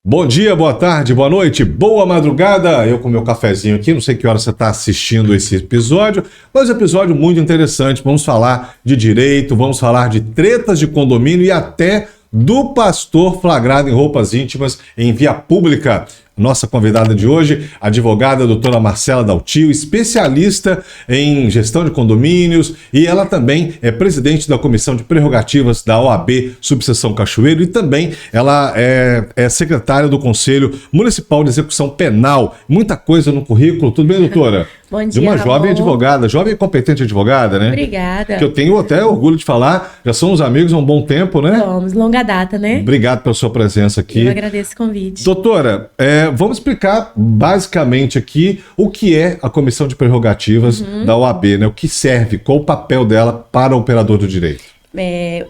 Bom dia, boa tarde, boa noite, boa madrugada. Eu com meu cafezinho aqui, não sei que hora você está assistindo esse episódio, mas é um episódio muito interessante. Vamos falar de direito, vamos falar de tretas de condomínio e até do pastor flagrado em roupas íntimas em via pública. Nossa convidada de hoje, a advogada doutora Marcela Daltio, especialista em gestão de condomínios, e ela também é presidente da Comissão de Prerrogativas da OAB Subseção Cachoeiro, e também ela é secretária do Conselho Municipal de Execução Penal. Muita coisa no currículo. Tudo bem, doutora? Bom dia, de uma jovem advogada, jovem e competente advogada, né? Obrigada. Que eu tenho até orgulho de falar, já somos amigos há um bom tempo, né? Somos, longa data, né? Obrigado pela sua presença aqui. Eu agradeço o convite. Doutora, vamos explicar basicamente aqui o que é a Comissão de Prerrogativas da OAB, né? O que serve, qual o papel dela para o operador do direito?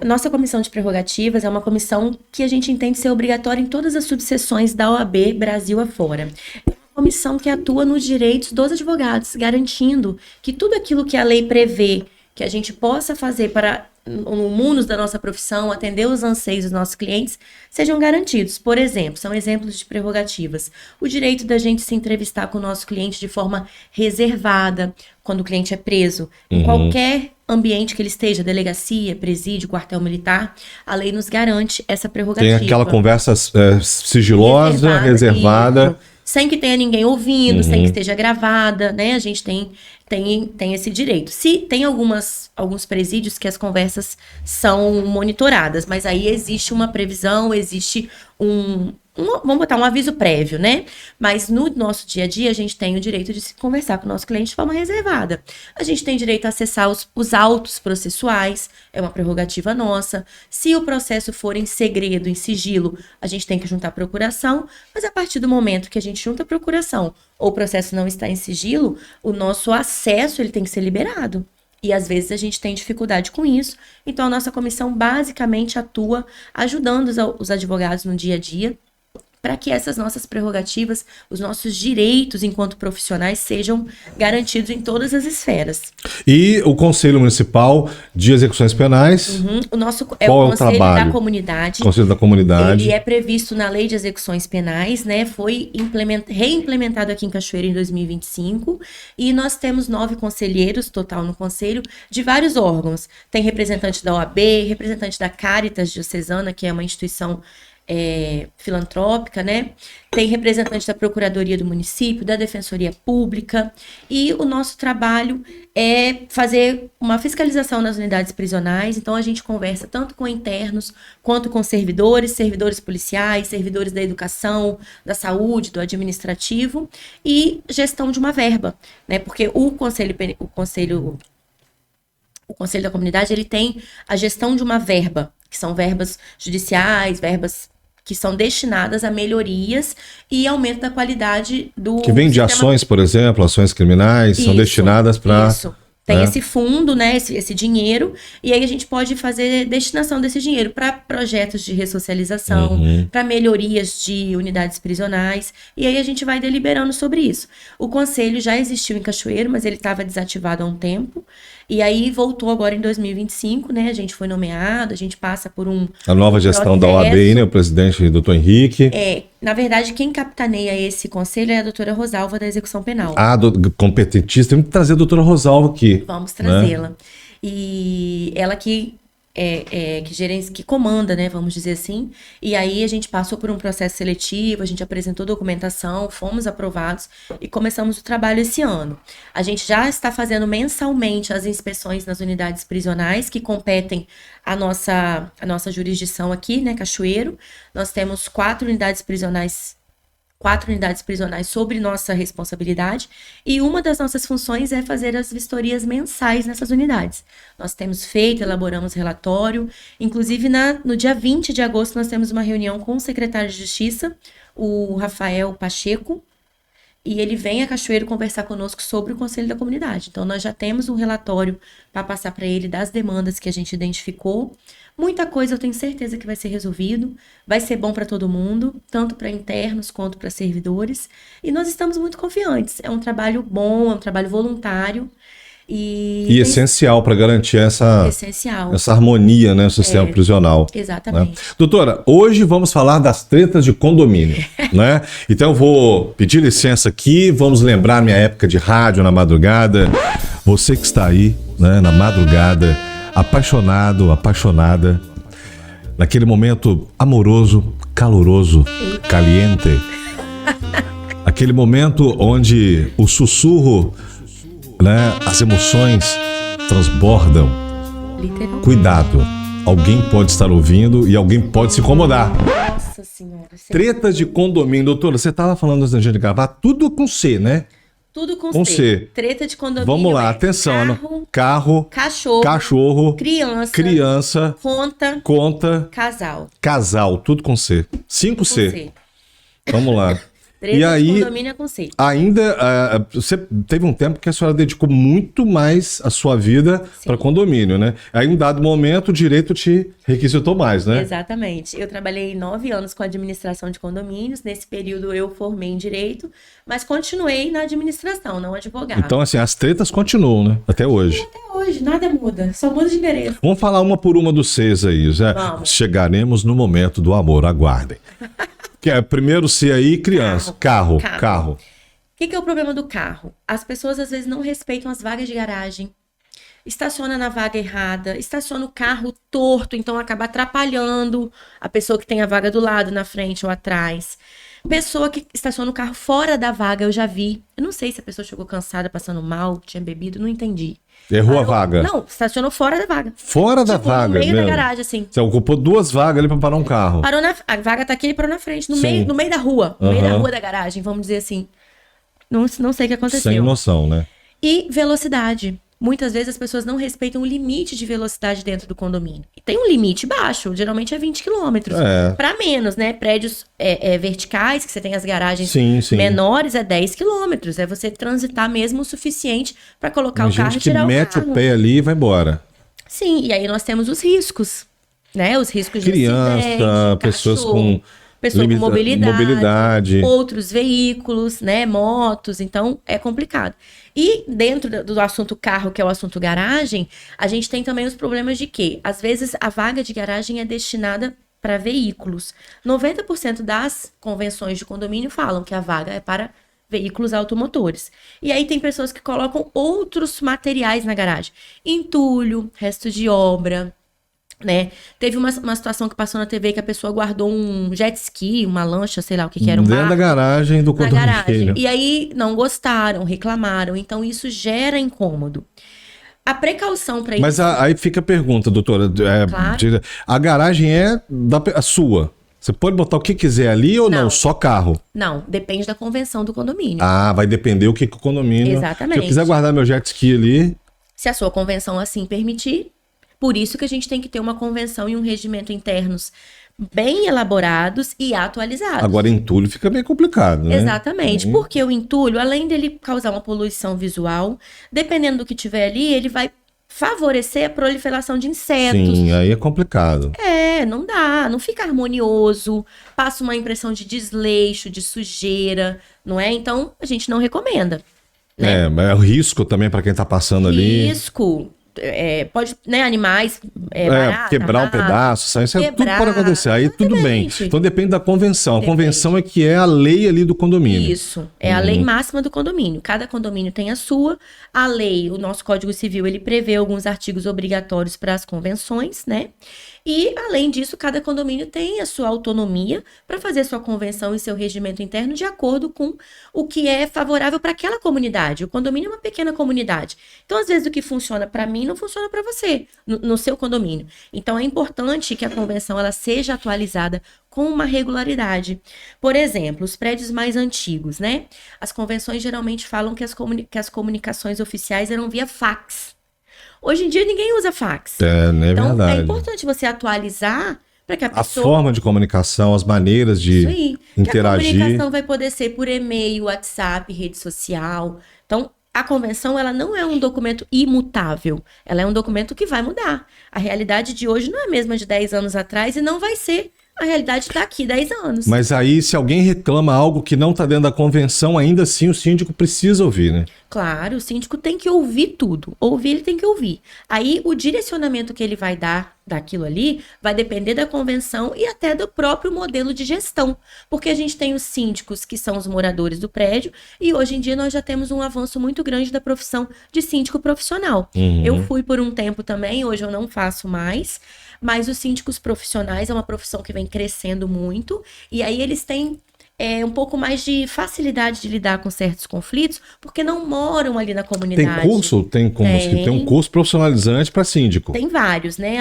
Nossa comissão de prerrogativas é uma comissão que a gente entende ser obrigatória em todas as subseções da OAB Brasil afora. É uma comissão que atua nos direitos dos advogados, garantindo que tudo aquilo que a lei prevê que a gente possa fazer para, no mundo da nossa profissão, atender os anseios dos nossos clientes, sejam garantidos. Por exemplo, são exemplos de prerrogativas. O direito da gente se entrevistar com o nosso cliente de forma reservada, quando o cliente é preso, em qualquer ambiente que ele esteja, delegacia, presídio, quartel militar, a lei nos garante essa prerrogativa. Tem aquela conversa sigilosa, reservada. Sem que tenha ninguém ouvindo, sem que esteja gravada, né? A gente tem esse direito. Se tem alguns presídios que as conversas são monitoradas, mas aí existe uma previsão, existe vamos botar um aviso prévio, né? Mas no nosso dia a dia, a gente tem o direito de se conversar com o nosso cliente de forma reservada. A gente tem direito a acessar os autos processuais, é uma prerrogativa nossa. Se o processo for em segredo, em sigilo, a gente tem que juntar a procuração, mas a partir do momento que a gente junta a procuração ou o processo não está em sigilo, o nosso acesso ele tem que ser liberado. E às vezes a gente tem dificuldade com isso. Então a nossa comissão basicamente atua ajudando os advogados no dia a dia, para que essas nossas prerrogativas, os nossos direitos enquanto profissionais sejam garantidos em todas as esferas. E o Conselho Municipal de Execuções Penais? O nosso Qual é o o Conselho trabalho? da Comunidade. Conselho da Comunidade. Ele é previsto na Lei de Execuções Penais, né? Foi reimplementado aqui em Cachoeira em 2025. E nós temos 9 conselheiros total no Conselho, de vários órgãos. Tem representante da OAB, representante da Caritas Diocesana, que é uma instituição filantrópica, né? Tem representante da Procuradoria do Município, da Defensoria Pública, e o nosso trabalho é fazer uma fiscalização nas unidades prisionais. Então a gente conversa tanto com internos quanto com servidores policiais, servidores da educação, da saúde, do administrativo, e gestão de uma verba, né? Porque o Conselho da Comunidade, ele tem a gestão de uma verba, que são verbas judiciais, verbas que são destinadas a melhorias e aumento da qualidade do Que vem de ações, por exemplo, ações criminais, são destinadas para... Isso. Tem esse fundo, né, esse dinheiro, e aí a gente pode fazer destinação desse dinheiro para projetos de ressocialização, para melhorias de unidades prisionais, e aí a gente vai deliberando sobre isso. O conselho já existiu em Cachoeiro, mas ele estava desativado há um tempo, e aí voltou agora em 2025, né, a gente foi nomeado, a gente passa por A nova gestão da OAB, né, o presidente doutor Henrique. Na verdade, quem capitaneia esse conselho é a doutora Rosalva, da Execução Penal. Competentista, temos que trazer a doutora Rosalva aqui. Vamos trazê-la. Né? E ela que comanda, né, vamos dizer assim. E aí a gente passou por um processo seletivo, a gente apresentou documentação, fomos aprovados e começamos o trabalho esse ano. A gente já está fazendo mensalmente as inspeções nas unidades prisionais que competem a nossa jurisdição aqui, né, Cachoeiro. Nós temos 4 unidades prisionais sobre nossa responsabilidade, e uma das nossas funções é fazer as vistorias mensais nessas unidades. Nós temos feito, elaboramos relatório, inclusive no dia 20 de agosto nós temos uma reunião com o secretário de Justiça, o Rafael Pacheco, e ele vem a Cachoeiro conversar conosco sobre o Conselho da Comunidade. Então nós já temos um relatório para passar para ele das demandas que a gente identificou. Muita coisa eu tenho certeza que vai ser resolvido, vai ser bom para todo mundo, tanto para internos quanto para servidores, e nós estamos muito confiantes. É um trabalho bom, é um trabalho voluntário, E essencial para garantir essa harmonia, né, no sistema prisional. Exatamente. Né? Doutora, hoje vamos falar das tretas de condomínio, né? Então eu vou pedir licença aqui, vamos lembrar minha época de rádio na madrugada. Você que está aí, né, na madrugada, apaixonado, apaixonada, naquele momento amoroso, caloroso, caliente. Aquele momento onde o sussurro, né, as emoções transbordam. Literalmente. Cuidado, alguém pode estar ouvindo e alguém pode se incomodar. Nossa Senhora. Tretas de condomínio. Doutora, você estava falando antes da gente gravar, tudo com C, né? Tudo com C. Treta de condomínio. Vamos lá, atenção. Carro, cachorro, criança, conta, casal, tudo com C. 5C. Vamos lá. Treta e aí, de condomínio é com C. Ainda, você teve um tempo que a senhora dedicou muito mais a sua vida para condomínio, né? Aí, em um dado momento, o direito te requisitou mais, né? Exatamente. Eu trabalhei 9 anos com administração de condomínios. Nesse período, eu formei em direito, mas continuei na administração, não advogado. Então, assim, as tretas continuam, né? Até hoje. Até hoje, nada muda. Só muda de endereço. Vamos falar uma por uma dos Cs aí, Zé. Vamos. Chegaremos no momento do amor, aguardem. Que é primeiro C aí, criança. Carro. O que é o problema do carro? As pessoas às vezes não respeitam as vagas de garagem. Estaciona na vaga errada, estaciona o carro torto, então acaba atrapalhando a pessoa que tem a vaga do lado, na frente ou atrás. Pessoa que estaciona o carro fora da vaga, eu já vi. Eu não sei se a pessoa chegou cansada, passando mal, tinha bebido, não entendi. Errou a vaga? Não, estacionou fora da vaga. Fora da vaga, no meio mesmo? da garagem, assim. Você ocupou 2 vagas ali pra parar um carro. A vaga tá aqui, ele parou na frente, no meio da rua. No meio da rua da garagem, vamos dizer assim. Não sei o que aconteceu. Sem noção, né? E velocidade. Muitas vezes as pessoas não respeitam o limite de velocidade dentro do condomínio. E tem um limite baixo, geralmente é 20 quilômetros. Para menos, né? Prédios verticais, que você tem as garagens menores, é 10 quilômetros. É você transitar mesmo o suficiente para colocar o carro e tirar o carro. Mete o pé ali e vai embora. Sim, e aí nós temos os riscos, né? Os riscos de criança, pessoas com... Pessoa com mobilidade, outros veículos, né, motos, então é complicado. E dentro do assunto carro, que é o assunto garagem, a gente tem também os problemas de que, às vezes, a vaga de garagem é destinada para veículos. 90% das convenções de condomínio falam que a vaga é para veículos automotores. E aí tem pessoas que colocam outros materiais na garagem. Entulho, resto de obra... Né? Teve uma situação que passou na TV que a pessoa guardou um jet ski, uma lancha, sei lá o que era, um dentro da garagem do condomínio. E aí não gostaram, reclamaram. Então isso gera incômodo. A precaução para isso... Mas aí fica a pergunta, doutora. Claro. A garagem é a sua. Você pode botar o que quiser ali ou não? Só carro? Não, depende da convenção do condomínio. Ah, vai depender o que o condomínio... Exatamente. Se eu quiser guardar meu jet ski ali... Se a sua convenção assim permitir... Por isso que a gente tem que ter uma convenção e um regimento internos bem elaborados e atualizados. Agora, entulho fica bem complicado, né? Exatamente, porque o entulho, além dele causar uma poluição visual, dependendo do que tiver ali, ele vai favorecer a proliferação de insetos. Sim, aí é complicado. Não dá, não fica harmonioso, passa uma impressão de desleixo, de sujeira, não é? Então, a gente não recomenda. Né? Mas é o risco também para quem tá passando ali. Risco. Pode, né, animais, barata, quebrar um pedaço, isso tudo pode acontecer, aí tudo bem. Então depende da convenção. A convenção é que é a lei ali do condomínio. Isso, é a lei máxima do condomínio. Cada condomínio tem a sua. A lei, o nosso Código Civil, ele prevê alguns artigos obrigatórios para as convenções, né? E, além disso, cada condomínio tem a sua autonomia para fazer sua convenção e seu regimento interno de acordo com o que é favorável para aquela comunidade. O condomínio é uma pequena comunidade. Então, às vezes, o que funciona para mim não funciona para você, no seu condomínio. Então, é importante que a convenção ela seja atualizada com uma regularidade. Por exemplo, os prédios mais antigos, né? As convenções geralmente falam que as comunicações oficiais eram via fax. Hoje em dia ninguém usa fax. Então, verdade. É importante você atualizar para que a pessoa... A forma de comunicação, as maneiras de interagir. Que a comunicação vai poder ser por e-mail, WhatsApp, rede social. Então, a convenção ela não é um documento imutável. Ela é um documento que vai mudar. A realidade de hoje não é a mesma de 10 anos atrás e não vai ser a realidade daqui 10 anos. Mas aí, se alguém reclama algo que não está dentro da convenção, ainda assim o síndico precisa ouvir, né? Claro, o síndico tem que ouvir tudo. Ouvir, ele tem que ouvir. Aí, o direcionamento que ele vai dar daquilo ali vai depender da convenção e até do próprio modelo de gestão. Porque a gente tem os síndicos, que são os moradores do prédio, e hoje em dia nós já temos um avanço muito grande da profissão de síndico profissional. Eu fui por um tempo também, hoje eu não faço mais, mas os síndicos profissionais é uma profissão que vem crescendo muito, e aí eles têm um pouco mais de facilidade de lidar com certos conflitos, porque não moram ali na comunidade. Tem curso? Tem um curso profissionalizante para síndico. Tem vários, né?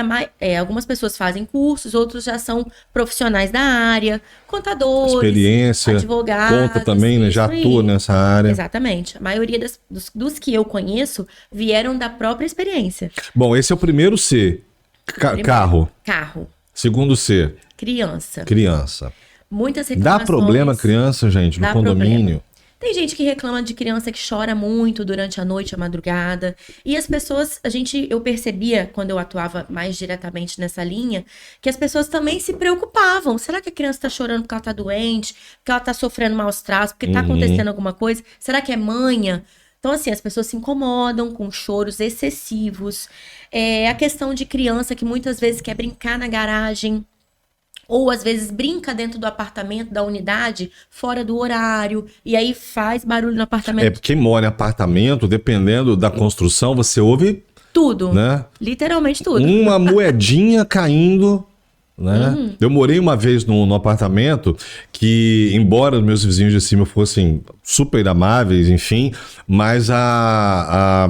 Algumas pessoas fazem cursos, outros já são profissionais da área, contadores, experiência, advogados. Conta também, né? Já atua nessa área. Exatamente. A maioria dos que eu conheço vieram da própria experiência. Bom, esse é o primeiro C. Carro. Carro. Segundo C. Criança. Muitas reclamações. Dá problema criança, gente, no condomínio? Problema. Tem gente que reclama de criança que chora muito durante a noite, a madrugada. E as pessoas, eu percebia, quando eu atuava mais diretamente nessa linha, que as pessoas também se preocupavam. Será que a criança está chorando porque ela está doente? Porque ela está sofrendo maus tratos? Porque está acontecendo alguma coisa? Será que é manha? Então, assim, as pessoas se incomodam com choros excessivos. A questão de criança que muitas vezes quer brincar na garagem, ou às vezes brinca dentro do apartamento, da unidade, fora do horário, e aí faz barulho no apartamento. Quem mora em apartamento, dependendo da construção, você ouve tudo, né? Literalmente tudo. Uma moedinha caindo, né? Eu morei uma vez no apartamento que, embora os meus vizinhos de cima fossem super amáveis, enfim, mas a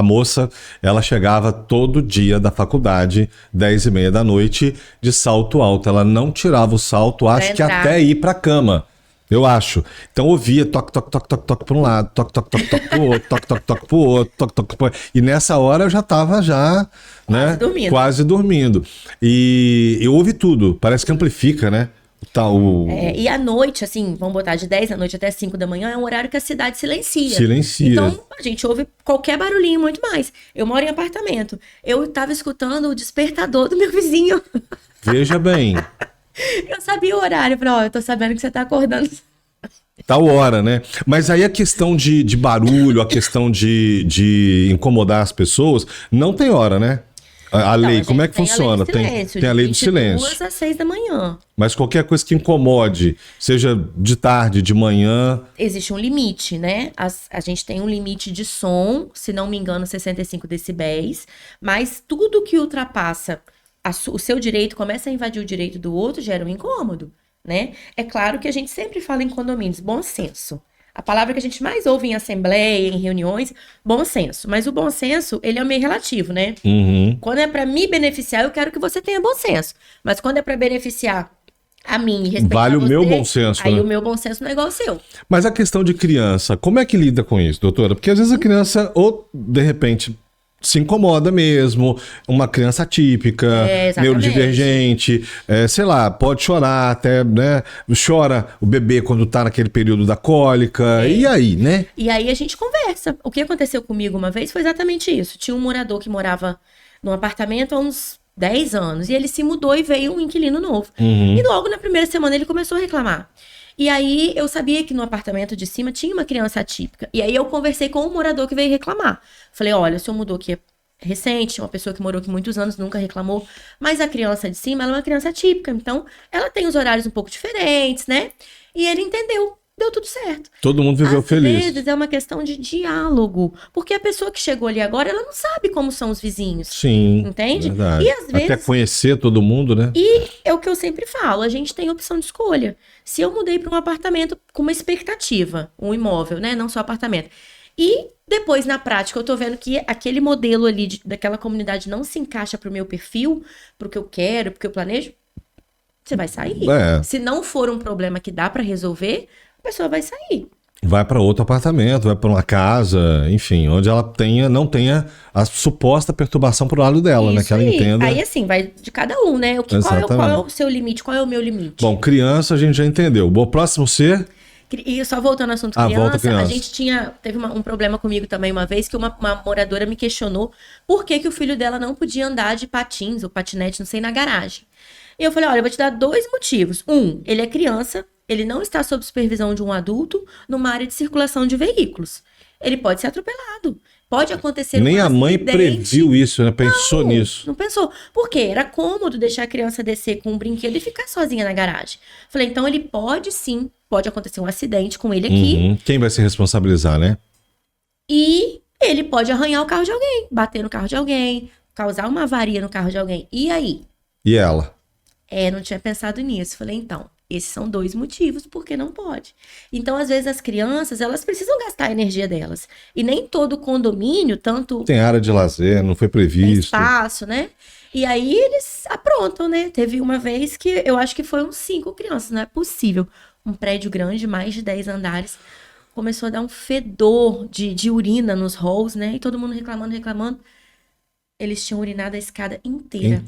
moça, ela chegava todo dia da faculdade, 10h30 da noite, de salto alto. Ela não tirava o salto, acho que até ir pra cama. Eu acho. Então ouvia toque, toque, toque, toque, toque para um lado, toque, toque, toque, toque pro outro, toque, toque, toque pro outro, toque, toque pro outro. E nessa hora eu já estava quase dormindo. E eu ouvi tudo. Parece que amplifica, né? E à noite, assim, vamos botar de 10 da noite até 5 da manhã, é um horário que a cidade silencia. Então, a gente ouve qualquer barulhinho, muito mais. Eu moro em apartamento. Eu estava escutando o despertador do meu vizinho. Veja bem. Eu sabia o horário, falei, eu tô sabendo que você tá acordando. Tal hora, né? Mas aí a questão de barulho, a questão de incomodar as pessoas, não tem hora, né? A lei, como é que funciona? Tem a lei do silêncio. 2 às 6 da manhã. Mas qualquer coisa que incomode, seja de tarde, de manhã... Existe um limite, né? A gente tem um limite de som, se não me engano, 65 decibéis, mas tudo que ultrapassa o seu direito, começa a invadir o direito do outro, gera um incômodo, né? É claro que a gente sempre fala em condomínios, bom senso. A palavra que a gente mais ouve em assembleia, em reuniões, bom senso. Mas o bom senso, ele é meio relativo, né? Quando é para me beneficiar, eu quero que você tenha bom senso. Mas quando é para beneficiar a mim e respeitar vale você, o meu bom senso, aí né? O meu bom senso não é igual ao seu. Mas a questão de criança, como é que lida com isso, doutora? Porque às vezes a criança, ou de repente... se incomoda mesmo, uma criança atípica, neurodivergente, sei lá, pode chorar até, né? Chora o bebê quando tá naquele período da cólica, e aí, né? E aí a gente conversa. O que aconteceu comigo uma vez foi exatamente isso. Tinha um morador que morava num apartamento há uns 10 anos, e ele se mudou e veio um inquilino novo. E logo na primeira semana ele começou a reclamar. E aí eu sabia que no apartamento de cima tinha uma criança atípica. E aí eu conversei com o morador que veio reclamar. Falei, olha, o senhor mudou aqui recente, uma pessoa que morou aqui muitos anos, nunca reclamou. Mas a criança de cima, ela é uma criança atípica. Então, ela tem os horários um pouco diferentes, né? E ele entendeu. Deu tudo certo. Todo mundo viveu feliz. Às vezes é uma questão de diálogo. Porque a pessoa que chegou ali agora, ela não sabe como são os vizinhos. Sim. Entende? Verdade. E às vezes... até conhecer todo mundo, né? E é o que eu sempre falo, a gente tem opção de escolha. Se eu mudei para um apartamento com uma expectativa, um imóvel, né? Não só apartamento. E depois, na prática, eu tô vendo que aquele modelo ali daquela comunidade não se encaixa pro meu perfil, pro que eu quero, pro que eu planejo, você vai sair. Se não for um problema que dá para resolver, a pessoa vai sair. Vai para outro apartamento, vai para uma casa, enfim, onde ela não tenha a suposta perturbação pro lado dela, isso, né? Que ela entenda. Aí assim, vai de cada um, né? Qual é o seu limite? Qual é o meu limite? Bom, criança a gente já entendeu. Bom, próximo ser... E só voltando ao assunto criança, a gente teve um problema comigo também uma vez, que uma moradora me questionou por que o filho dela não podia andar de patins ou patinete, não sei, na garagem. E eu falei, olha, eu vou te dar 2 motivos. Ele é criança, ele não está sob supervisão de um adulto numa área de circulação de veículos. Ele pode ser atropelado. Pode acontecer Nem um a mãe acidente. previu isso, né? Pensou nisso. Não pensou. Por quê? Era cômodo deixar a criança descer com um brinquedo e ficar sozinha na garagem. Falei, então ele pode sim, pode acontecer um acidente com ele aqui. Quem vai se responsabilizar, né? E ele pode arranhar o carro de alguém, bater no carro de alguém, causar uma avaria no carro de alguém. E aí? E ela? Não tinha pensado nisso. Falei, então, esses são 2 motivos porque não pode. Então, às vezes, as crianças, elas precisam gastar a energia delas. E nem todo condomínio, tanto Tem área de lazer, não foi tem previsto. espaço, né? E aí eles aprontam, né? Teve uma vez que eu acho que foi uns 5 crianças, não é possível. Um prédio grande, mais de 10 andares, começou a dar um fedor de urina nos halls, né? E todo mundo reclamando. Eles tinham urinado a escada inteira.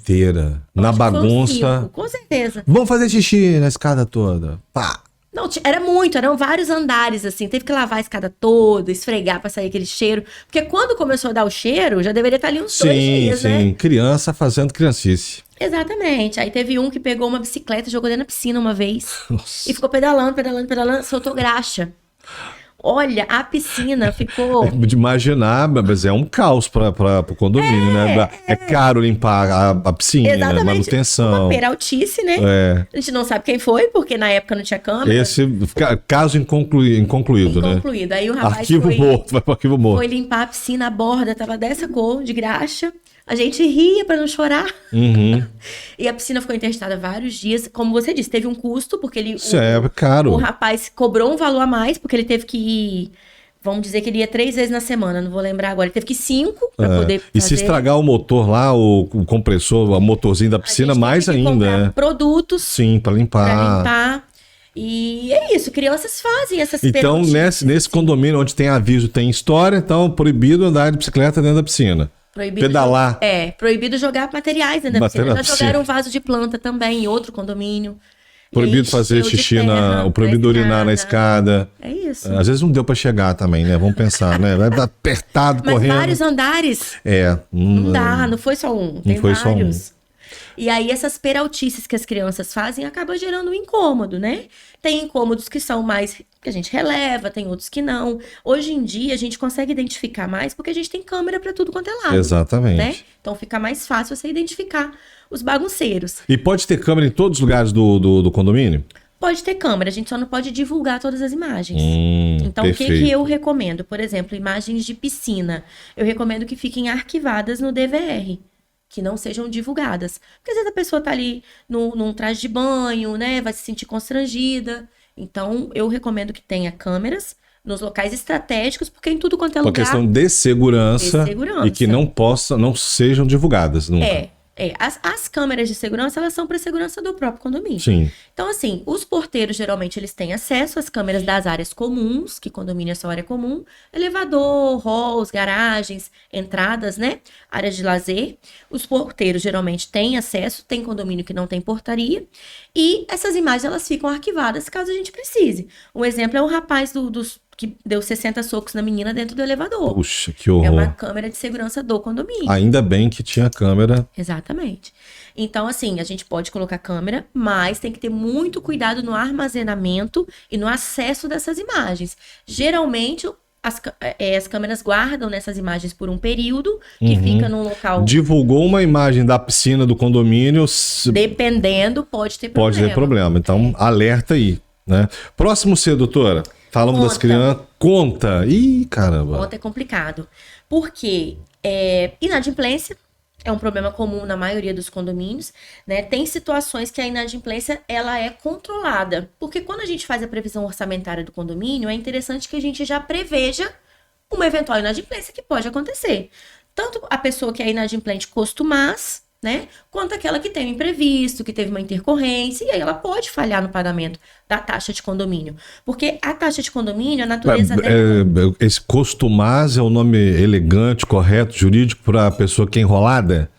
Na Acho que foram bagunça. 5, com certeza. Vamos fazer xixi na escada toda. Pá. Não, era muito, eram vários andares, assim. Teve que lavar a escada toda, esfregar pra sair aquele cheiro. Porque quando começou a dar o cheiro, já deveria estar ali uns 2 dias, né? Criança fazendo criancice. Exatamente. Aí teve um que pegou uma bicicleta, jogou dentro da piscina uma vez. Nossa. E ficou pedalando, soltou graxa. Olha, a piscina ficou... De imaginar, mas é um caos para o condomínio, né? É caro limpar a piscina, Exatamente. manutenção. Uma peraltice, né? A gente não sabe quem foi, porque na época não tinha câmera. Esse caso inconcluído, né? Concluído. Aí o rapaz Arquivo morto, vai para arquivo morto. foi limpar a piscina, a borda tava dessa cor, de graxa. A gente ria para não chorar. E a piscina ficou interditada vários dias. Como você disse, teve um custo, porque Isso é caro. O rapaz cobrou um valor a mais, porque ele teve que ir... Vamos dizer que ele ia 3 vezes na semana, não vou lembrar agora. Ele teve que ir 5 para poder fazer. E se estragar o motor lá, o compressor, o motorzinho da piscina, mais ainda, né? Produtos. Sim, para limpar. E é isso, crianças fazem essas Então, nesse condomínio onde tem aviso, tem história, então proibido andar de bicicleta dentro da piscina. Proibido pedalar. Proibido jogar materiais dentro da piscina. Já jogaram um vaso de planta também em outro condomínio. Proibido fazer xixi proibido urinar na escada. É isso. Às vezes não deu pra chegar também, né? Vamos pensar, né? Vai apertado, Mas correndo. vários andares. Não dá, não foi só um. Tem foi vários. só um. E aí essas peraltices que as crianças fazem acabam gerando um incômodo, né? Tem incômodos que são mais que a gente releva, tem outros que não. Hoje em dia a gente consegue identificar mais porque a gente tem câmera para tudo quanto é lado. Exatamente. Né? Então fica mais fácil você identificar os bagunceiros. E pode ter câmera em todos os lugares do condomínio? Pode ter câmera, a gente só não pode divulgar todas as imagens. Então, perfeito. o que eu recomendo? Por exemplo, imagens de piscina. Eu recomendo que fiquem arquivadas no DVR, que não sejam divulgadas. Porque às vezes a pessoa tá ali num traje de banho, né? Vai se sentir constrangida. Então, eu recomendo que tenha câmeras nos locais estratégicos, porque em tudo quanto é Uma lugar... questão de segurança. E que não sejam divulgadas nunca. As câmeras de segurança, elas são para segurança do próprio condomínio. Sim. Então, assim, os porteiros, geralmente, eles têm acesso às câmeras das áreas comuns, que condomínio é só área comum, elevador, halls, garagens, entradas, né? Áreas de lazer. Os porteiros, geralmente, têm acesso, tem condomínio que não tem portaria. E essas imagens, elas ficam arquivadas caso a gente precise. Um exemplo é o rapaz que deu 60 socos na menina dentro do elevador. Puxa, que horror. É uma câmera de segurança do condomínio. Ainda bem que tinha câmera. Exatamente. Então, assim, a gente pode colocar câmera, mas tem que ter muito cuidado no armazenamento e no acesso dessas imagens. Geralmente, as câmeras guardam nessas imagens por um período, que fica num local... Divulgou uma imagem da piscina do condomínio... Dependendo, pode ter problema. Pode ter problema. Então, alerta aí, né? Próximo C, doutora. Falamos das crianças. Conta. Ih, caramba. Conta é complicado. Porque inadimplência é um problema comum na maioria dos condomínios, né? Tem situações que a inadimplência, ela é controlada. Porque quando a gente faz a previsão orçamentária do condomínio, é interessante que a gente já preveja uma eventual inadimplência que pode acontecer. Tanto a pessoa que é inadimplente costumaz, né? Quanto aquela que tem um imprevisto, que teve uma intercorrência, e aí ela pode falhar no pagamento da taxa de condomínio. Porque a taxa de condomínio, a natureza dela... Esse costumaz é o nome elegante, correto, jurídico para a pessoa que é enrolada?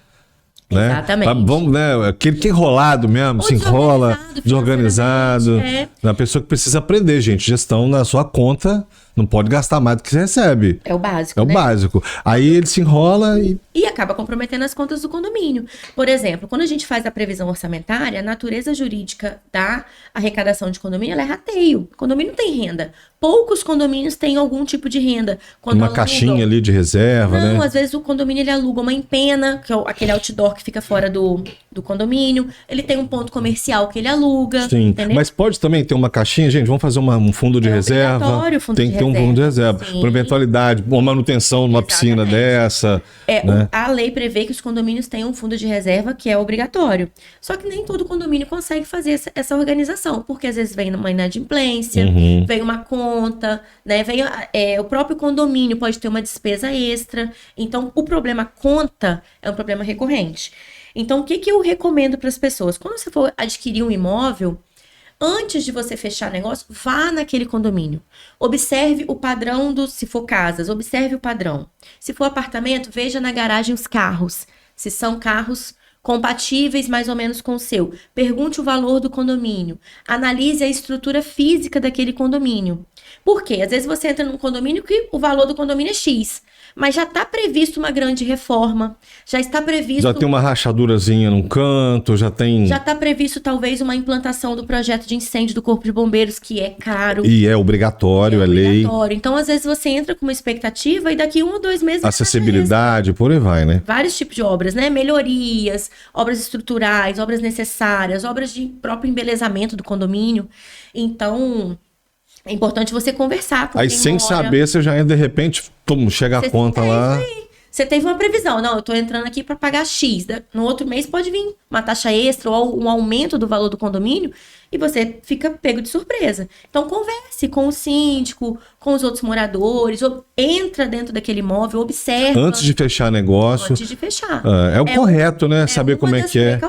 Né? Exatamente. Vamos, né? Aquele que é enrolado mesmo, se enrola, desorganizado. A pessoa que precisa aprender, gente, gestão na sua conta, Não pode gastar mais do que você recebe. É o básico, É o né? básico. Aí ele se enrola E acaba comprometendo as contas do condomínio. Por exemplo, quando a gente faz a previsão orçamentária, a natureza jurídica da arrecadação de condomínio, ela é rateio. O condomínio tem renda. Poucos condomínios têm algum tipo de renda. Quando uma alugam, caixinha ali de reserva, não, né? às vezes o condomínio ele aluga uma empena, que é aquele outdoor que fica fora do condomínio. Ele tem um ponto comercial que ele aluga. Sim, Entendeu? mas pode também ter uma caixinha, gente, vamos fazer um fundo de reserva. Obrigatório o fundo Tem de que ter um fundo de reserva. Sim. Por eventualidade, uma manutenção numa piscina Exatamente. dessa. É, né? a lei prevê que os condomínios tenham um fundo de reserva que é obrigatório. Só que nem todo condomínio consegue fazer essa organização, porque às vezes vem uma inadimplência, vem uma conta, né? Vem o próprio condomínio pode ter uma despesa extra. Então, o problema conta é um problema recorrente. Então, o que eu recomendo para as pessoas? Quando você for adquirir um imóvel, antes de você fechar negócio, vá naquele condomínio. Observe o padrão se for casas, observe o padrão. Se for apartamento, veja na garagem os carros. Se são carros compatíveis mais ou menos com o seu. Pergunte o valor do condomínio. Analise a estrutura física daquele condomínio. Por quê? Às vezes você entra num condomínio que o valor do condomínio é X. Mas já está previsto uma grande reforma, já está previsto... Já tem uma rachadurazinha num canto, já tem... Já está previsto talvez uma implantação do projeto de incêndio do Corpo de Bombeiros, que é caro. E é obrigatório, é lei. Então, às vezes, você entra com uma expectativa e daqui 1 ou 2 meses... Acessibilidade, por aí vai, né? Vários tipos de obras, né? Melhorias, obras estruturais, obras necessárias, obras de próprio embelezamento do condomínio. Então... é importante você conversar com Aí quem sem mora. saber, você já de repente chega a conta lá. Você teve uma previsão, não, eu tô entrando aqui para pagar X. No outro mês pode vir uma taxa extra ou um aumento do valor do condomínio e você fica pego de surpresa. Então converse com o síndico, com os outros moradores, ou entra dentro daquele imóvel, observa. Antes de fechar negócio. Antes de fechar. É o correto, né? Saber como é que é.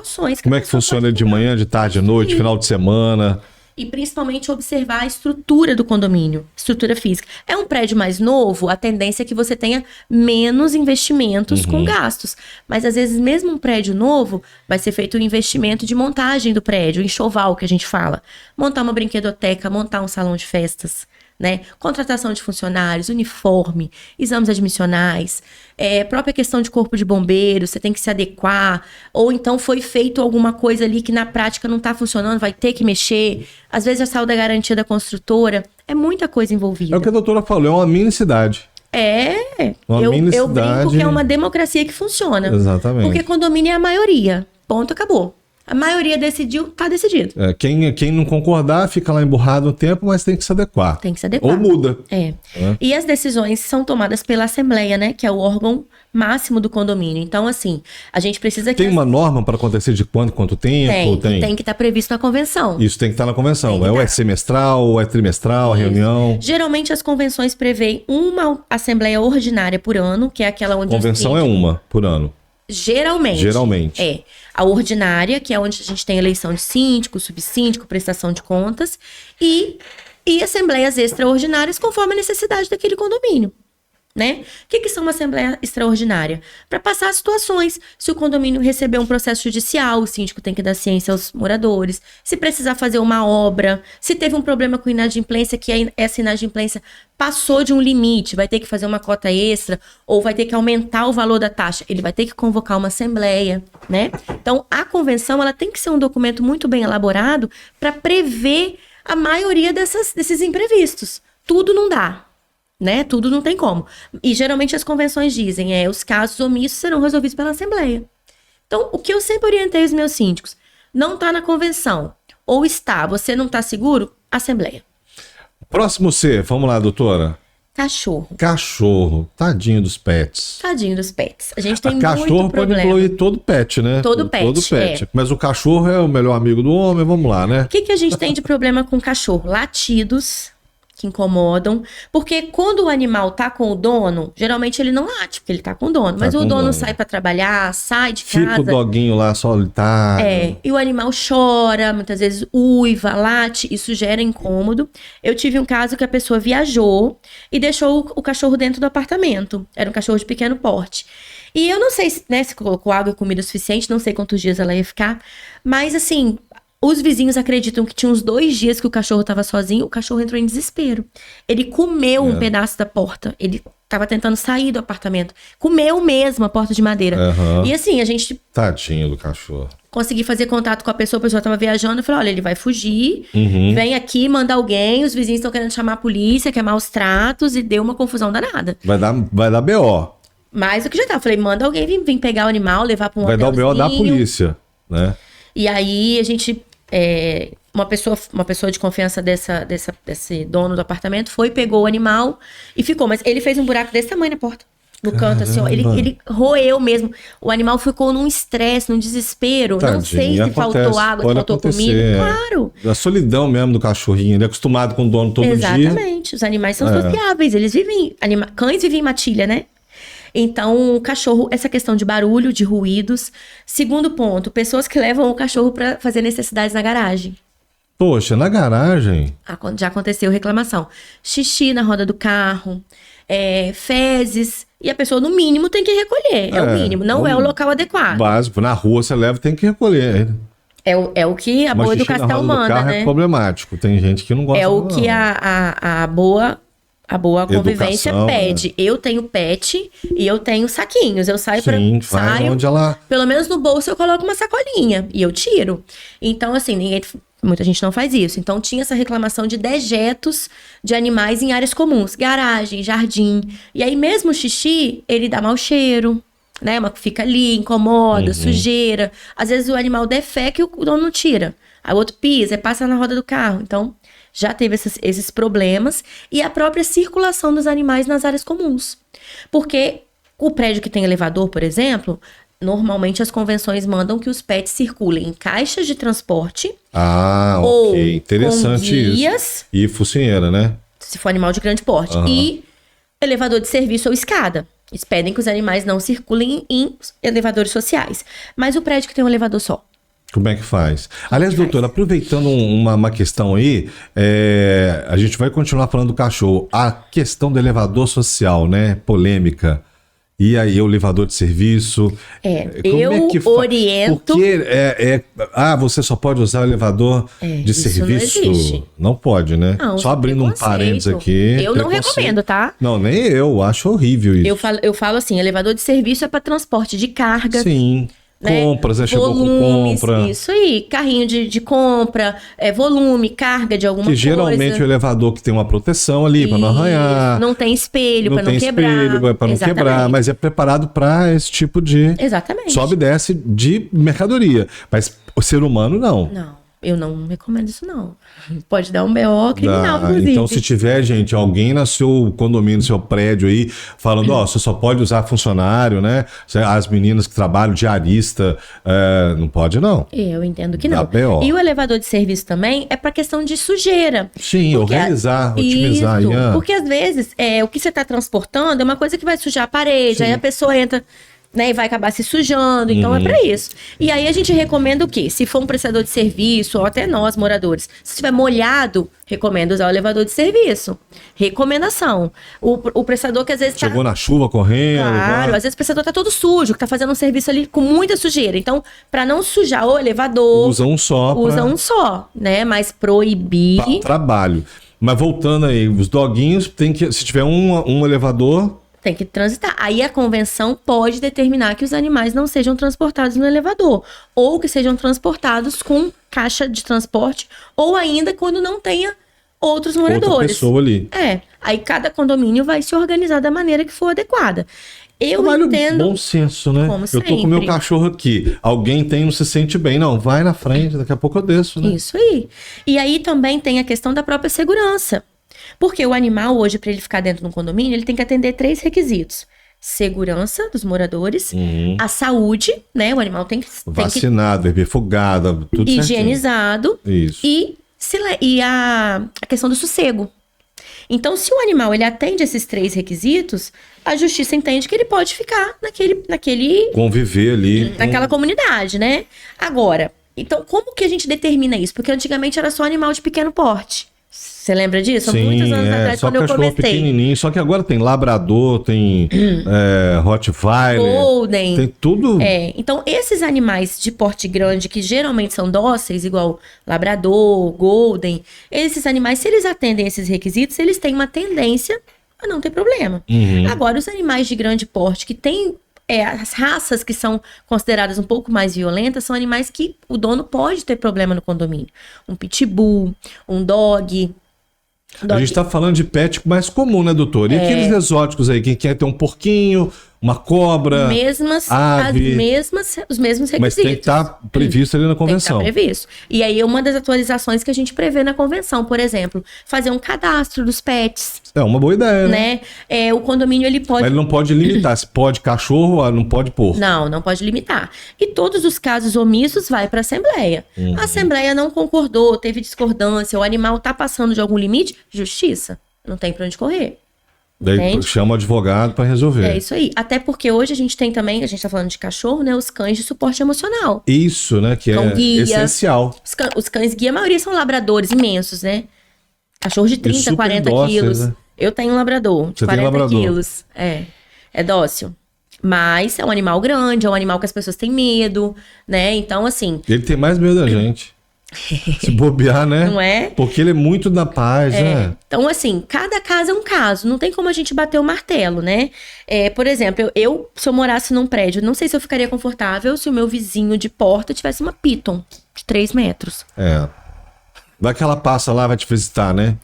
Como é que funciona de manhã, de tarde, de noite, final de semana. E principalmente observar a estrutura do condomínio, estrutura física. É um prédio mais novo, a tendência é que você tenha menos investimentos com gastos. Mas às vezes, mesmo um prédio novo, vai ser feito um investimento de montagem do prédio, enxoval que a gente fala. Montar uma brinquedoteca, montar um salão de festas, né? Contratação de funcionários, uniforme, exames admissionais, própria questão de corpo de bombeiros, você tem que se adequar, ou então foi feito alguma coisa ali que na prática não está funcionando, vai ter que mexer, às vezes já saiu da garantia da construtora, é muita coisa envolvida. É o que a doutora falou, é uma mini cidade. Eu brinco que é uma democracia que funciona. Exatamente. Porque condomínio é a maioria, ponto, acabou. A maioria decidiu, tá decidido. Quem não concordar fica lá emburrado no tempo, mas tem que se adequar. Tem que se adequar. Ou muda. E as decisões são tomadas pela Assembleia, né? Que é o órgão máximo do condomínio. Então, assim, a gente precisa que... Tem uma norma para acontecer de quanto tempo? Tem que estar previsto na convenção. Isso tem que estar na convenção. Ou é semestral, ou é trimestral, a reunião. Geralmente as convenções preveem uma Assembleia Ordinária por ano, que é aquela onde... Convenção é uma por ano. Geralmente. É. A ordinária, que é onde a gente tem eleição de síndico, subsíndico, prestação de contas, e assembleias extraordinárias conforme a necessidade daquele condomínio. Né? O que são uma assembleia extraordinária? Para passar situações. Se o condomínio receber um processo judicial, o síndico tem que dar ciência aos moradores. Se precisar fazer uma obra, se teve um problema com inadimplência, que essa inadimplência passou de um limite, vai ter que fazer uma cota extra ou vai ter que aumentar o valor da taxa, ele vai ter que convocar uma assembleia, né? Então, a convenção ela tem que ser um documento muito bem elaborado para prever a maioria desses imprevistos. Tudo não dá. Né? Tudo não tem como. E geralmente as convenções dizem, os casos omissos serão resolvidos pela Assembleia. Então, o que eu sempre orientei os meus síndicos, não está na convenção, ou está, você não está seguro, Assembleia. Próximo C, vamos lá, doutora. Cachorro. Cachorro, tadinho dos pets. Tadinho dos pets. A gente tem cachorro muito problema. Pode incluir todo pet, né? Todo pet. Mas o cachorro é o melhor amigo do homem, vamos lá, né? O que a gente tem de problema com cachorro? Latidos, que incomodam, porque quando o animal tá com o dono, geralmente ele não late, porque ele tá com o dono, mas o dono sai para trabalhar, sai de casa. Fica o doguinho lá solitário. E o animal chora, muitas vezes uiva, late, isso gera incômodo. Eu tive um caso que a pessoa viajou e deixou o cachorro dentro do apartamento. Era um cachorro de pequeno porte. E eu não sei se colocou água e comida o suficiente, não sei quantos dias ela ia ficar, mas assim, Os vizinhos acreditam que tinha uns 2 dias que o cachorro estava sozinho, o cachorro entrou em desespero. Ele comeu um pedaço da porta. Ele estava tentando sair do apartamento. Comeu mesmo a porta de madeira. Aham. E assim, a gente Tadinho do cachorro. consegui fazer contato com a pessoa estava viajando. Eu falei, olha, ele vai fugir, vem aqui, manda alguém, os vizinhos estão querendo chamar a polícia, quer maus tratos, e deu uma confusão danada. Vai dar BO. Mais do que já tá. Eu falei, manda alguém vir pegar o animal, levar para um Vai dar o BO da hotelzinho. polícia, né? E aí a gente, uma pessoa de confiança desse dono do apartamento foi, pegou o animal e ficou. Mas ele fez um buraco desse tamanho na porta. No canto, assim, ó. Ele roeu mesmo. O animal ficou num estresse, num desespero. Tadinho, não sei se acontece, faltou água, se pode faltou acontecer, comida. Claro. A solidão mesmo do cachorrinho. Ele é acostumado com o dono todo dia. Exatamente. Os animais são sociáveis. Eles vivem... Cães vivem em matilha, né? Então, o cachorro, essa questão de barulho, de ruídos. Segundo ponto, pessoas que levam o cachorro para fazer necessidades na garagem. Poxa, na garagem? Já aconteceu reclamação. Xixi na roda do carro, fezes. E a pessoa, no mínimo, tem que recolher. É o mínimo. Não é o local adequado. Básico. Na rua você leva, tem que recolher. É o que a Mas boa xixi na educação roda do manda, carro né? é problemático. Tem gente que não gosta. É o não. que a boa convivência Educação, pede. né? Eu tenho pet e eu tenho saquinhos. Eu saio Sim, vai saio, onde ela... pelo menos no bolso eu coloco uma sacolinha e eu tiro. Então, assim, muita gente não faz isso. Então, tinha essa reclamação de dejetos de animais em áreas comuns. Garagem, jardim. E aí, mesmo o xixi, ele dá mau cheiro, né? Fica ali, incomoda, sujeira. Às vezes o animal defeca e o dono não tira. Aí o outro pisa, passa na roda do carro. Então, já teve esses problemas. E a própria circulação dos animais nas áreas comuns. Porque o prédio que tem elevador, por exemplo... Normalmente as convenções mandam que os pets circulem em caixas de transporte. Ah, ou ok. Interessante com guias, isso. E focinheira, né? se for animal de grande porte. E elevador de serviço ou escada. Eles pedem que os animais não circulem em elevadores sociais. Mas o prédio que tem um elevador só. Como é que faz? Aliás, doutora, aproveitando uma questão aí, a gente vai continuar falando do cachorro. A questão do elevador social, né? Polêmica. E aí, o elevador de serviço? Eu oriento... Porque você só pode usar o elevador de isso serviço? não existe. Não pode, né? Não, só abrindo um parênteses aqui. Eu não recomendo, tá? Não, nem eu. Acho horrível isso. Eu falo assim, elevador de serviço é para transporte de carga. Sim. Né? Compras, né? Chegou com compra. Isso aí, carrinho de compra, volume, carga de alguma coisa. Que geralmente o elevador que tem uma proteção ali para não arranhar. Não tem espelho para não quebrar. Não tem espelho para não quebrar, mas é preparado para esse tipo de... Exatamente. Sobe e desce de mercadoria. Mas o ser humano não. Não. Eu não recomendo isso, não. Pode dar um BO criminal, inclusive. Então, se tiver, gente, alguém no seu condomínio, no seu prédio aí, falando, você só pode usar funcionário, né? As meninas que trabalham diarista, não pode, não. Eu entendo que não. Dá BO. E o elevador de serviço também é para questão de sujeira. Sim, organizar, otimizar. Isso, porque às vezes o que você está transportando é uma coisa que vai sujar a parede, aí a pessoa entra... Né, e vai acabar se sujando, então é pra isso. E aí a gente recomenda o quê? Se for um prestador de serviço, ou até nós, moradores, se estiver molhado, recomendo usar o elevador de serviço. Recomendação. O prestador que às vezes Chegou na chuva correndo. Claro, às vezes o prestador tá todo sujo, que tá fazendo um serviço ali com muita sujeira. Então, pra não sujar o elevador... Usa um só. Né? Mas proibir... Trabalho. Mas voltando aí, os doguinhos, se tiver um elevador... Tem que transitar. Aí a convenção pode determinar que os animais não sejam transportados no elevador. Ou que sejam transportados com caixa de transporte. Ou ainda quando não tenha outros moradores. Outra pessoa ali. Aí cada condomínio vai se organizar da maneira que for adequada. Eu entendo... Bom senso, né? Como eu tô com o meu cachorro aqui. Alguém não se sente bem. Não, vai na frente, daqui a pouco eu desço, né? Isso aí. E aí também tem a questão da própria segurança. Porque o animal, hoje, para ele ficar dentro de um condomínio, ele tem que atender 3 requisitos. Segurança dos moradores, a saúde, né? O animal tem que... Vacinado, refogado, tudo higienizado. Isso. E a questão do sossego. Então, se o animal ele atende esses 3 requisitos, a justiça entende que ele pode ficar naquele... Conviver ali. Naquela comunidade, né? Agora, então, como que a gente determina isso? Porque antigamente era só animal de pequeno porte. Você lembra disso? Há Sim, muitos anos atrás, só quando eu cachorro comecei. pequenininho. Só que agora tem labrador, tem Rottweiler. Golden. Tem tudo. Então, esses animais de porte grande, que geralmente são dóceis, igual labrador, golden, esses animais, se eles atendem esses requisitos, eles têm uma tendência a não ter problema. Agora, os animais de grande porte, que têm as raças que são consideradas um pouco mais violentas, são animais que o dono pode ter problema no condomínio. Um pitbull, um dog. A gente tá falando de pet mais comum, né, doutor? E aqueles exóticos aí, quem quer ter um porquinho, uma cobra, ave, os mesmos requisitos. mas tem que estar previsto ali na convenção. Tem que estar previsto. E aí, uma das atualizações que a gente prevê na convenção, por exemplo, fazer um cadastro dos pets. É uma boa ideia, né? O condomínio, ele pode... Mas ele não pode limitar. Se pode cachorro, não pode porco. Não pode limitar. E todos os casos omissos vai para a Assembleia. A Assembleia não concordou, teve discordância, o animal tá passando de algum limite, justiça. Não tem para onde correr. Daí Entende? chama o advogado para resolver. É isso aí. Até porque hoje a gente tem também, a gente tá falando de cachorro, né? Os cães de suporte emocional. Isso, né? Que Cão é guia. essencial. Os cães guia, a maioria são labradores imensos, né? Cachorro de 30, super 40 dóceis, quilos. né? Eu tenho um labrador de Você tem 40 labrador. quilos. É dócil. Mas é um animal grande, é um animal que as pessoas têm medo, né? Então, assim... Ele tem mais medo da gente. Se bobear, né? Não é? Porque ele é muito da paz, né? Então, assim, cada caso é um caso. Não tem como a gente bater o martelo, né? Por exemplo, se eu morasse num prédio, não sei se eu ficaria confortável se o meu vizinho de porta tivesse uma Python de 3 metros. Vai que ela passa lá, vai te visitar, né?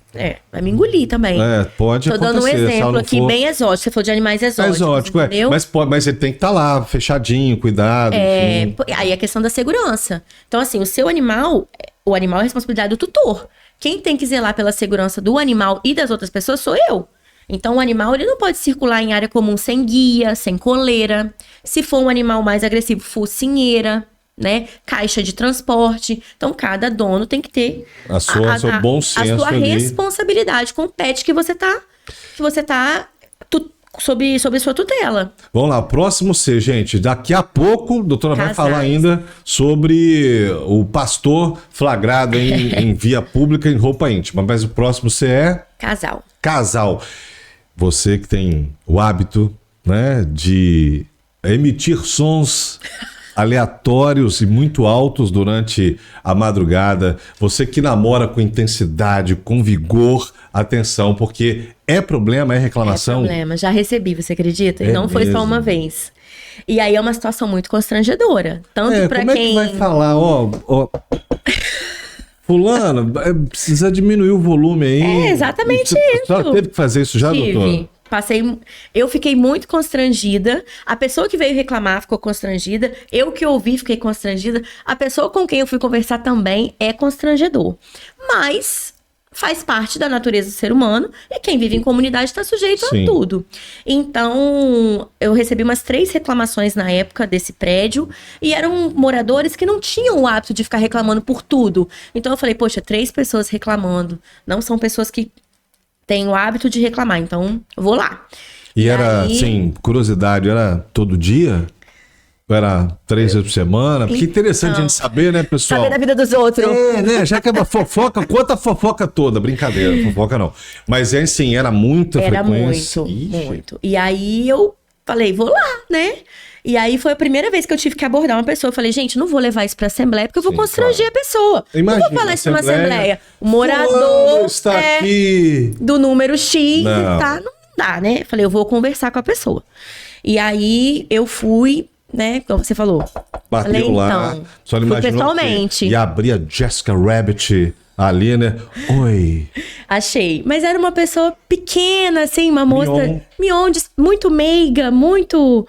Vai me engolir também. Pode Tô acontecer. dando um se ela exemplo não aqui for- bem exótico. Você falou de animais É exóticos, exótico, entendeu? Mas ele tem que estar lá, fechadinho, cuidado, enfim. Aí a questão da segurança. Então, assim, o animal é responsabilidade do tutor. Quem tem que zelar pela segurança do animal e das outras pessoas sou eu. Então, o animal, ele não pode circular em área comum sem guia, sem coleira. Se for um animal mais agressivo, focinheira, né? Caixa de transporte. Então, cada dono tem que ter Seu bom a senso sua ali. responsabilidade com o pet que você tá sob sua tutela. Vamos lá, próximo C, gente. Daqui a pouco, a doutora vai Casais. falar ainda sobre o pastor flagrado em via pública em roupa íntima. Mas o próximo C é Casal. casal. Você que tem o hábito, né, de emitir sons aleatórios e muito altos durante a madrugada. Você que namora com intensidade, com vigor, atenção, porque é problema, é reclamação. É problema, já recebi, você acredita? E É não foi só mesmo? uma vez. E aí é uma situação muito constrangedora. Tanto pra Como quem. é que vai falar, fulano, precisa diminuir o volume aí. É exatamente A senhora isso. teve que fazer isso já, doutora? Eu fiquei muito constrangida. A pessoa que veio reclamar ficou constrangida. Eu que ouvi fiquei constrangida. A pessoa com quem eu fui conversar também é constrangedor. Mas faz parte da natureza do ser humano e quem vive em comunidade está sujeito Sim. a tudo. Então, eu recebi umas 3 reclamações na época desse prédio e eram moradores que não tinham o hábito de ficar reclamando por tudo. Então, eu falei, poxa, 3 pessoas reclamando. Não são pessoas que têm o hábito de reclamar, então eu vou lá. E era, aí- assim, curiosidade, era todo dia? Ou era 3 vezes por semana? Porque interessante a gente saber, né, pessoal? Saber da vida dos outros. Né? Já que é uma fofoca, conta a fofoca toda. Brincadeira, fofoca não. Mas é assim, era muita Era frequência. muito, Ixi. muito. E aí eu falei, vou lá, né? E aí foi a primeira vez que eu tive que abordar uma pessoa. Eu falei, gente, não vou levar isso pra assembleia porque eu vou Sim, constranger a pessoa. Imagina, não vou falar isso numa assembleia, assembleia. O Fulano morador está é aqui. do número X Não. e tá, não dá, né? Falei, eu vou conversar com a pessoa. E aí eu fui, né, como você falou. Bateu falei, lá. então, Só fui imaginou pessoalmente. que ia abrir a Jessica Rabbit ali, né? Oi. Achei. Mas era uma pessoa pequena, assim, uma moça Mignon. muito meiga, muito.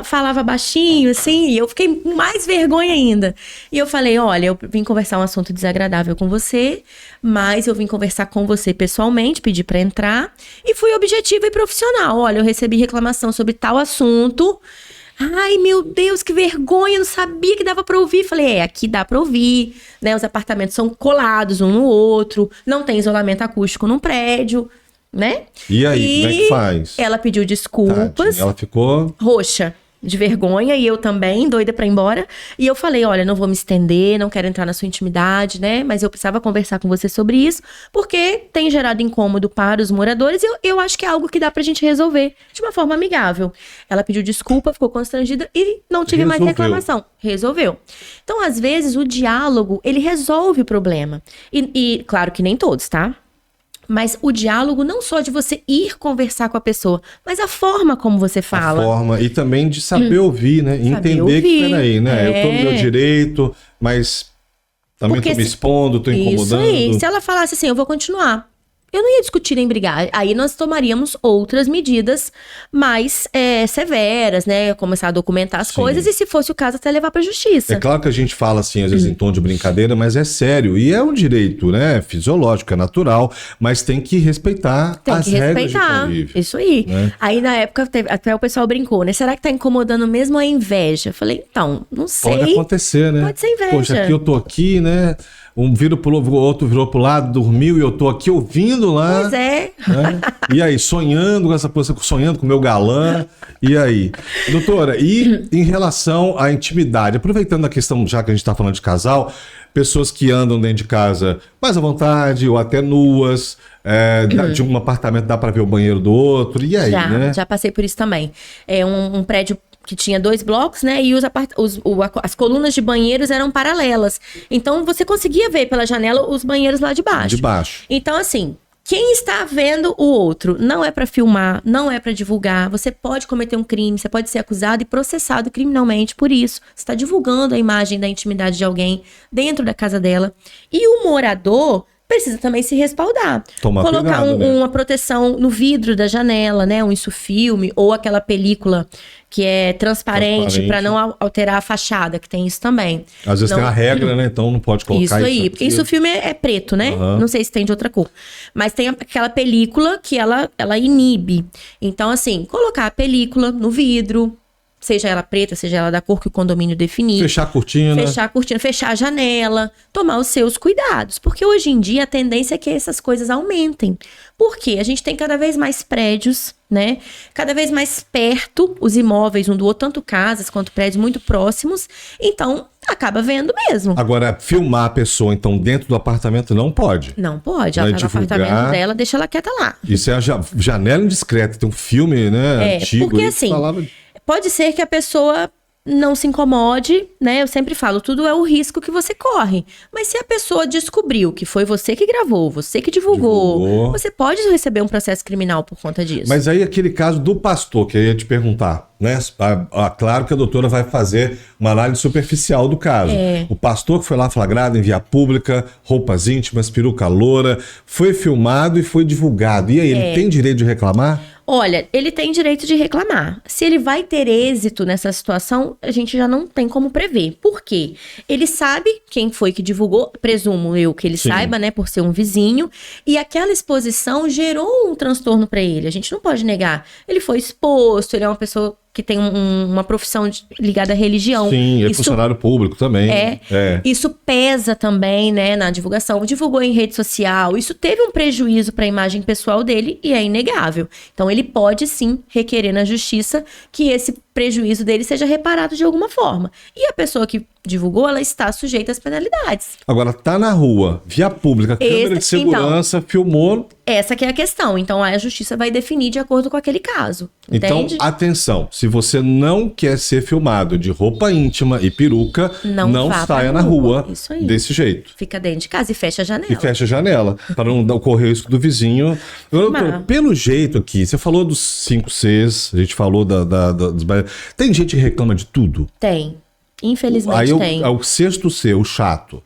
Falava baixinho, assim, e eu fiquei com mais vergonha ainda. E eu falei: olha, eu vim conversar um assunto desagradável com você, mas eu vim conversar com você pessoalmente, pedi pra entrar, e fui objetiva e profissional. Olha, eu recebi reclamação sobre tal assunto. Ai, meu Deus, que vergonha, eu não sabia que dava pra ouvir. Falei, aqui dá pra ouvir, né? Os apartamentos são colados um no outro, não tem isolamento acústico num prédio, né? E aí, como é que faz? Ela pediu desculpas, Tadinha, ela ficou... roxa. de vergonha, e eu também, doida pra ir embora. E eu falei, olha, não vou me estender, não quero entrar na sua intimidade, né? Mas eu precisava conversar com você sobre isso, porque tem gerado incômodo para os moradores, e eu acho que é algo que dá pra gente resolver de uma forma amigável. Ela pediu desculpa, ficou constrangida e não tive mais reclamação. Resolveu. Então, às vezes, o diálogo, ele resolve o problema. E claro que nem todos, tá? Mas o diálogo não só de você ir conversar com a pessoa, mas a forma como você fala. A forma, e também de saber ouvir, né? Entender que, peraí, né? Eu tô no meu direito, mas também tô me expondo, tô incomodando. Isso aí. Se ela falasse assim, eu vou continuar. Eu não ia discutir nem brigar. Aí nós tomaríamos outras medidas mais severas, né? Começar a documentar as coisas e, se fosse o caso, até levar pra justiça. É claro que a gente fala assim, às vezes, em tom de brincadeira, mas é sério. E é um direito, né? Fisiológico, é natural, mas tem que respeitar as regras de convívio. Isso aí. Né? Aí, na época, até o pessoal brincou, né? Será que tá incomodando mesmo a inveja? Eu falei, então, não sei. Pode acontecer, né? Pode ser inveja. Poxa, aqui eu tô aqui, né? Um vira pro outro, o outro virou pro lado, dormiu e eu tô aqui ouvindo lá. Pois é. Né? E aí, sonhando com essa coisa, sonhando com o meu galã. E aí? Doutora, e em relação à intimidade, aproveitando a questão, já que a gente tá falando de casal, pessoas que andam dentro de casa mais à vontade ou até nuas, de um apartamento dá para ver o banheiro do outro, e aí, né? Já passei por isso também. É um prédio que tinha 2 blocos, né? E as colunas de banheiros eram paralelas. Então, você conseguia ver pela janela os banheiros lá de baixo. De baixo. Então, assim, quem está vendo o outro não é para filmar, não é para divulgar. Você pode cometer um crime, você pode ser acusado e processado criminalmente por isso. Você está divulgando a imagem da intimidade de alguém dentro da casa dela. E o morador precisa também se respaldar. Colocar cuidado, né? uma proteção no vidro da janela, né? Um insufilme ou aquela película que é transparente para não alterar a fachada, que tem isso também. Às vezes tem a regra, né? Então não pode colocar isso. Isso aí, porque insufilme é preto, né? Não sei se tem de outra cor. Mas tem aquela película que ela inibe. Então, assim, colocar a película no vidro, seja ela preta, seja ela da cor que o condomínio definir. Fechar a cortina. Fechar a janela, tomar os seus cuidados. Porque hoje em dia a tendência é que essas coisas aumentem. Por quê? A gente tem cada vez mais prédios, né? Cada vez mais perto os imóveis um do outro, tanto casas quanto prédios muito próximos. Então, acaba vendo mesmo. Agora, filmar a pessoa, então, dentro do apartamento não pode. Não pode. Ela tá no apartamento dela, deixa ela quieta lá. Isso é a janela indiscreta. Tem um filme, né, antigo. Porque assim, pode ser que a pessoa não se incomode, né? Eu sempre falo, tudo é o risco que você corre. Mas se a pessoa descobriu que foi você que gravou, você que divulgou, você pode receber um processo criminal por conta disso. Mas aí aquele caso do pastor, que eu ia te perguntar, né? Claro que a doutora vai fazer uma análise superficial do caso. O pastor que foi lá flagrado em via pública, roupas íntimas, peruca loura, foi filmado e foi divulgado. E aí, ele tem direito de reclamar? Olha, ele tem direito de reclamar. Se ele vai ter êxito nessa situação, a gente já não tem como prever. Por quê? Ele sabe quem foi que divulgou, presumo eu que ele saiba, né, por ser um vizinho, e aquela exposição gerou um transtorno para ele. A gente não pode negar. Ele foi exposto, ele é uma pessoa que tem uma profissão ligada à religião. Sim, é funcionário público também. Isso pesa também, né, na divulgação. Divulgou em rede social, isso teve um prejuízo para a imagem pessoal dele e é inegável. Então, ele pode sim requerer na justiça que esse prejuízo dele seja reparado de alguma forma. E a pessoa que divulgou, ela está sujeita às penalidades. Agora, tá na rua, via pública, câmera de segurança, filmou... Essa que é a questão. Então, a justiça vai definir de acordo com aquele caso. Entende? Então, atenção. Se você não quer ser filmado de roupa íntima e peruca, não saia na rua desse jeito. Fica dentro de casa e fecha a janela. E fecha a janela, para não ocorrer o risco do vizinho. Pelo jeito aqui, você falou dos 5 Cs, a gente falou dos... Tem gente que reclama de tudo? Tem. Infelizmente tem. O 6º C, o chato.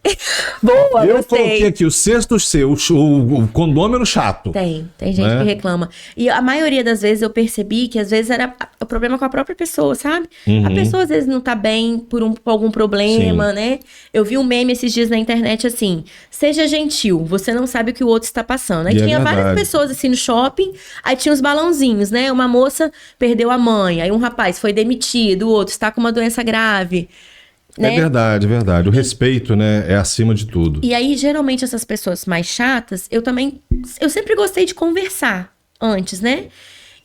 Boa, eu coloquei aqui o 6º C, o condômino chato. Tem gente que reclama. E a maioria das vezes eu percebi que às vezes era o problema com a própria pessoa, sabe? A pessoa às vezes não tá bem por algum problema, né? Eu vi um meme esses dias na internet assim, seja gentil, você não sabe o que o outro está passando. Aí tinha várias pessoas assim no shopping, aí tinha os balãozinhos, né? Uma moça perdeu a mãe, aí um rapaz foi demitido, o outro está com uma doença grave. Né? É verdade, é verdade. O respeito, né, é acima de tudo. E aí, geralmente, essas pessoas mais chatas, eu sempre gostei de conversar antes, né?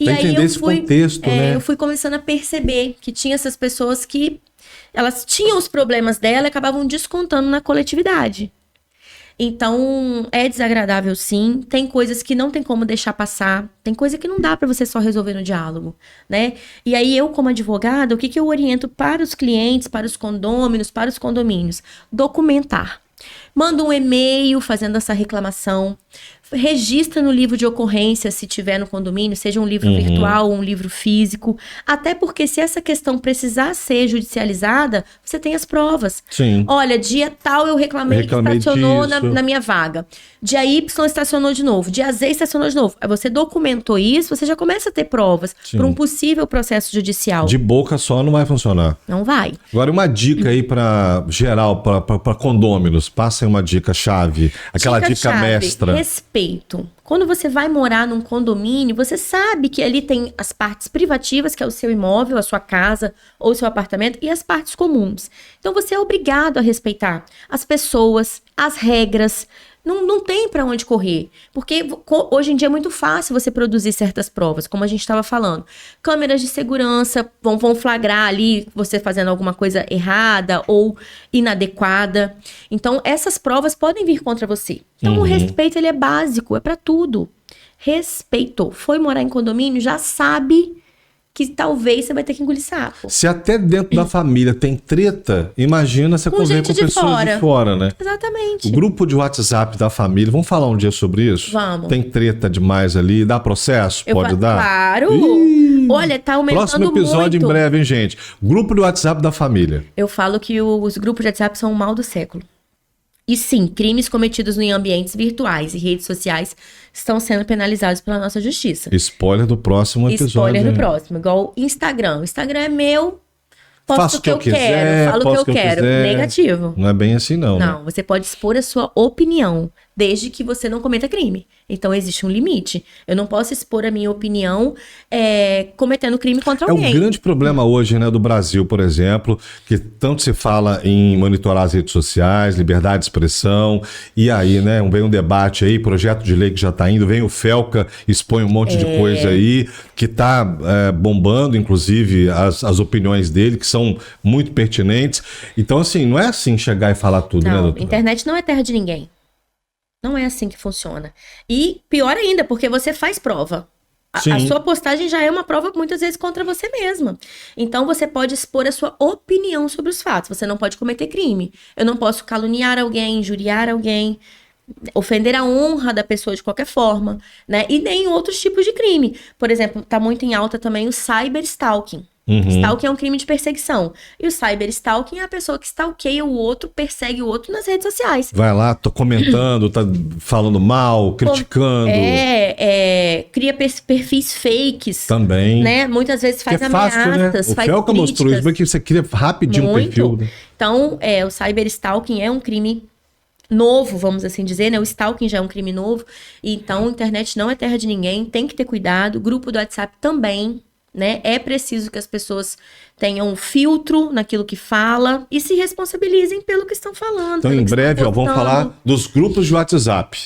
E pra aí entender esse contexto, né? eu fui começando a perceber que tinha essas pessoas que elas tinham os problemas dela e acabavam descontando na coletividade. Então, é desagradável sim, tem coisas que não tem como deixar passar, tem coisa que não dá para você só resolver no diálogo, né? E aí eu, como advogada, o que eu oriento para os clientes, para os condôminos, para os condomínios? Documentar. Manda um e-mail fazendo essa reclamação, registra no livro de ocorrência, se tiver no condomínio, seja um livro virtual ou um livro físico, até porque se essa questão precisar ser judicializada, você tem as provas. Sim. Olha, dia tal eu reclamei que estacionou na minha vaga. Dia Y estacionou de novo. Dia Z estacionou de novo. Aí você documentou isso, você já começa a ter provas para um possível processo judicial. De boca só não vai funcionar. Não vai. Agora, uma dica aí para geral, para condôminos. Passem uma dica-chave. Aquela dica mestra. Respeito. Quando você vai morar num condomínio, você sabe que ali tem as partes privativas, que é o seu imóvel, a sua casa ou o seu apartamento, e as partes comuns. Então, você é obrigado a respeitar as pessoas, as regras. Não tem para onde correr, porque hoje em dia é muito fácil você produzir certas provas, como a gente estava falando. Câmeras de segurança vão flagrar ali você fazendo alguma coisa errada ou inadequada. Então, essas provas podem vir contra você. Então, o respeito, ele é básico, é para tudo. Respeito. Foi morar em condomínio, já sabe que talvez você vai ter que engolir sapo. Se até dentro da família tem treta, imagina você conviver com pessoas de fora, né? Exatamente. O grupo de WhatsApp da família, vamos falar um dia sobre isso? Vamos. Tem treta demais ali, dá processo? Pode dar? Claro! Olha, tá aumentando muito. Próximo episódio em breve, hein, gente? Grupo de WhatsApp da família. Eu falo que os grupos de WhatsApp são o mal do século. E sim, crimes cometidos em ambientes virtuais e redes sociais estão sendo penalizados pela nossa justiça. Spoiler do próximo episódio. Spoiler do próximo. Igual Instagram. O Instagram é meu, posto o que eu quero, falo o que eu quero. Negativo. Não é bem assim, não. Não, você pode expor a sua opinião, desde que você não cometa crime. Então, existe um limite. Eu não posso expor a minha opinião cometendo crime contra alguém. É um grande problema hoje, né, do Brasil, por exemplo, que tanto se fala em monitorar as redes sociais, liberdade de expressão, e aí, né, vem um debate aí, projeto de lei que já está indo, vem o Felca, expõe um monte de coisa aí, que está bombando, inclusive, as opiniões dele, que são muito pertinentes. Então, assim, não é assim chegar e falar tudo, né, doutor? Internet não é terra de ninguém. Não é assim que funciona. E pior ainda, porque você faz prova. A sua postagem já é uma prova muitas vezes contra você mesma. Então você pode expor a sua opinião sobre os fatos. Você não pode cometer crime. Eu não posso caluniar alguém, injuriar alguém, ofender a honra da pessoa de qualquer forma, né? E nem outros tipos de crime. Por exemplo, tá muito em alta também o cyberstalking. Stalking é um crime de perseguição. E o cyberstalking é a pessoa que stalkeia o outro, persegue o outro nas redes sociais. Vai lá, tô comentando, tá falando mal, criticando. Cria perfis fakes. Também. Né? Muitas vezes faz ameaças, ameaças, né? O faz Felca mostrou isso, porque você cria rapidinho um perfil. Né? Então, o cyberstalking é um crime novo, vamos assim dizer, né? O stalking já é um crime novo. Então, a internet não é terra de ninguém, tem que ter cuidado. O grupo do WhatsApp também, né? É preciso que as pessoas tenham um filtro naquilo que fala e se responsabilizem pelo que estão falando. Então, em breve, vamos falar dos grupos de WhatsApp.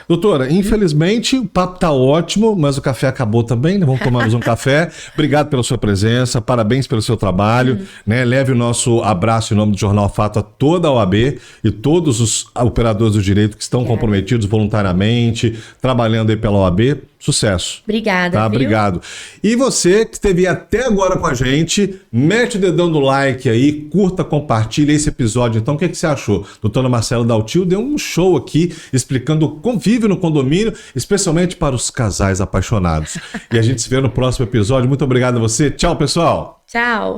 Doutora, infelizmente o papo tá ótimo, mas o café acabou também, né? Vamos tomar mais um café. Obrigado pela sua presença, parabéns pelo seu trabalho, né? Leve o nosso abraço em nome do Jornal Fato a toda a OAB e todos os operadores do direito que estão comprometidos voluntariamente, trabalhando aí pela OAB. Sucesso. Obrigada, tá? Obrigado. E você que esteve até agora com a gente, mete o dedão no like aí, curta, compartilha esse episódio. Então, o que você achou? Doutora Marcela Daltil deu um show aqui explicando o convívio no condomínio, especialmente para os casais apaixonados. E a gente se vê no próximo episódio. Muito obrigado a você. Tchau, pessoal. Tchau.